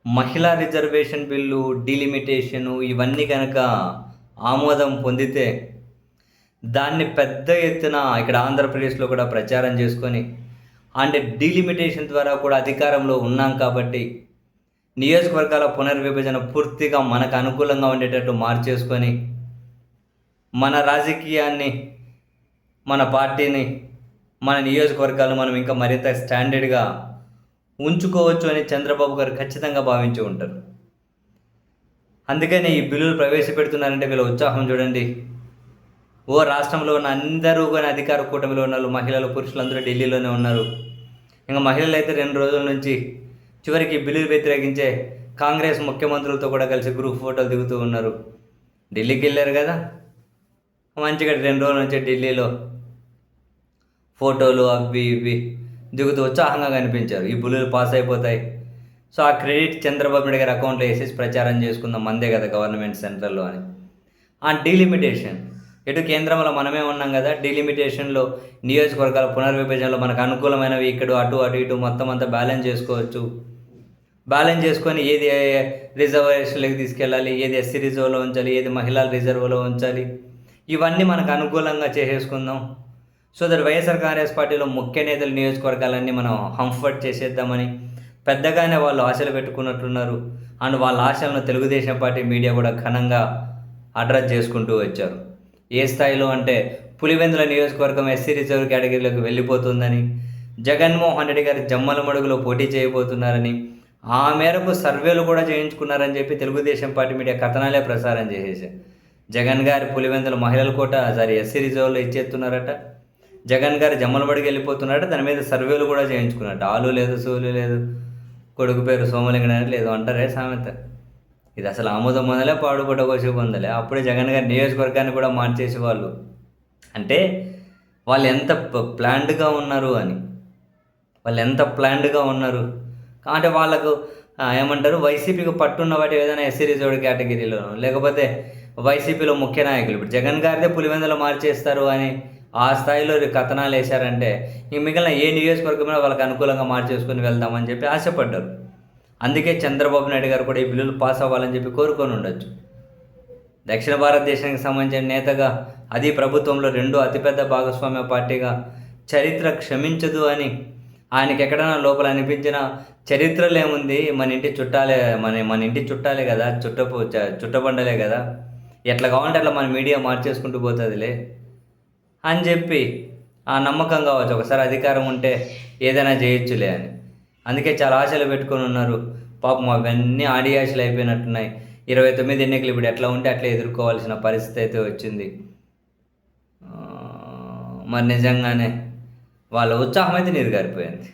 మహిళా reservation bill, డీలిమిటేషను ఇవన్నీ గనక ఆమోదం పొందితే, దాన్ని పెద్ద ఎత్తున ఇక్కడ ఆంధ్రప్రదేశ్‌లో కూడా ప్రచారం చేసుకొని, అండ్ డీలిమిటేషన్ ద్వారా కూడా అధికారంలో ఉన్నాం కాబట్టి, నియోజకవర్గాల పునర్విభజన పూర్తిగా మనకు అనుకూలంగా ఉండేటట్టు మార్చేసుకొని, మన రాజకీయాన్ని, మన పార్టీని, మన నియోజకవర్గాలు మనం ఇంకా మరింత స్టాండర్డ్‌గా ఉంచుకోవచ్చు అని చంద్రబాబు గారు ఖచ్చితంగా భావించి ఉంటారు. అందుకనే ఈ బిల్లులు ప్రవేశపెడుతున్నారంటే వీళ్ళ ఉత్సాహం చూడండి. రాష్ట్రంలో ఉన్న అందరూ గాని అధికార కూటమిలో ఉన్నోళ్ళు మహిళలు, పురుషులందరూ ఢిల్లీలోనే ఉన్నారు. ఇంక మహిళలైతే 2 రోజుల నుంచి చివరికి బిల్లులు వ్యతిరేకించే కాంగ్రెస్ ముఖ్యమంత్రులతో కూడా కలిసి గ్రూప్ ఫోటోలు దిగుతూ ఉన్నారు. ఢిల్లీకెళ్ళారు కదా! మంచిగా 2 రోజుల నుంచి ఢిల్లీలో ఫోటోలు అవి ఇవి దిగుతూ ఉత్సాహంగా కనిపించారు. ఈ బిల్లులు పాస్ అయిపోతాయి. సో, ఆ క్రెడిట్ చంద్రబాబు నాయుడు గారి అకౌంట్‌లో ఏసేసి ప్రచారం చేసుకుందాం. మనదే కదా గవర్నమెంట్ సెంట్రల్‌లో అని. ఆ డీలిమిటేషన్ ఎటు కేంద్రంలో మనమే ఉన్నాం కదా! డీలిమిటేషన్‌లో నియోజకవర్గాల పునర్విభజనలో మనకు అనుకూలమైనవి ఇక్కడ అటు ఇటు మొత్తం అంతా బ్యాలెన్స్ చేసుకోవచ్చు. బ్యాలెన్స్ చేసుకొని ఏది రిజర్వేషన్‌లోకి తీసుకెళ్ళాలి, ఏది ఎస్సీ రిజర్వ్‌లో ఉంచాలి, ఏది మహిళల రిజర్వ్‌లో ఉంచాలి. ఇవన్నీ మనకు అనుకూలంగా చేసేసుకుందాం. సో దట్ వైఎస్ఆర్ కాంగ్రెస్ పార్టీలో ముఖ్య నేతల నియోజకవర్గాలన్నీ మనం కంఫర్ట్ చేసేద్దామని పెద్దగానే వాళ్ళు ఆశలు పెట్టుకున్నట్టున్నారు. అండ్ వాళ్ళ ఆశలను తెలుగుదేశం పార్టీ మీడియా కూడా ఘనంగా అడ్రస్ చేసుకుంటూ వచ్చారు. ఏ స్థాయిలో అంటే పులివెందుల నియోజకవర్గం ఎస్సీ రిజర్వ్ కేటగిరీలోకి వెళ్ళిపోతుందని, జగన్మోహన్ రెడ్డి గారి జమ్మల మడుగులో పోటీ చేయబోతున్నారని, ఆ మేరకు సర్వేలు కూడా చేయించుకున్నారని చెప్పి తెలుగుదేశం పార్టీ మీడియా కథనాలే ప్రసారం చేసేసారు. జగన్ గారి పులివెందుల మహిళల కోట ఎస్సీ రిజర్వ్లో ఇచ్చేస్తున్నారట. జగన్ గారు జమ్మలబడికి వెళ్ళిపోతున్నారట. దాని మీద సర్వేలు కూడా చేయించుకున్నట్టు. ఆలు లేదు, సూలు లేదు, కొడుకు పేరు సోమలింగం లేదు అంటారే సామెత. ఇది అసలు ఆమోదం పొందలే, పాడుపడ్డ కోసి పొందలే. అప్పుడే జగన్ గారి నియోజకవర్గాన్ని కూడా మార్చేసి వాళ్ళు అంటే వాళ్ళు ఎంత ప్లాన్డ్గా ఉన్నారు అని. వాళ్ళు ఎంత ప్లాన్డ్గా ఉన్నారు అంటే వాళ్ళకు ఏమంటారు, వైసీపీకి పట్టున్న వాటి ఏదైనా ఎస్సీ రిజర్వ్డ్ కేటగిరీలోనో లేకపోతే వైసీపీలో ముఖ్య నాయకులు ఇప్పుడు జగన్ గారిదే పులివెందులో మార్చేస్తారు అని ఆ స్థాయిలో కథనాలు వేశారంటే ఇంక మిగిలిన ఏ నియోజకవర్గమైనా వాళ్ళకి అనుకూలంగా మార్చేసుకొని వెళ్దామని చెప్పి ఆశపడ్డారు. అందుకే చంద్రబాబు నాయుడు గారు కూడా ఈ బిల్లులు పాస్ అవ్వాలని చెప్పి కోరుకొని ఉండొచ్చు. దక్షిణ భారతదేశానికి సంబంధించిన నేతగా, అది ప్రభుత్వంలో 2 అతిపెద్ద భాగస్వామ్య పార్టీగా చరిత్ర క్షమించదు అని ఆయనకి ఎక్కడైనా లోపల అనిపించిన చరిత్రలో ఏముంది, మన ఇంటి చుట్టాలే కదా, చుట్టబండలే కదా, ఎట్లా కావాలంటే అట్లా మన మీడియా మార్చేసుకుంటూ పోతుందిలే అని చెప్పి ఆ నమ్మకం కావచ్చు. ఒకసారి అధికారం ఉంటే ఏదైనా చేయొచ్చులే అని. అందుకే చాలా ఆశలు పెట్టుకొని ఉన్నారు. పాపం అవన్నీ ఆడియాశలు అయిపోయినట్టున్నాయి. 29 ఎన్నికలు ఇప్పుడు ఎట్లా ఉంటే అట్లా ఎదుర్కోవాల్సిన పరిస్థితి అయితే వచ్చింది. మరి నిజంగానే వాళ్ళ ఉత్సాహం అయితే నీరుగారిపోయింది.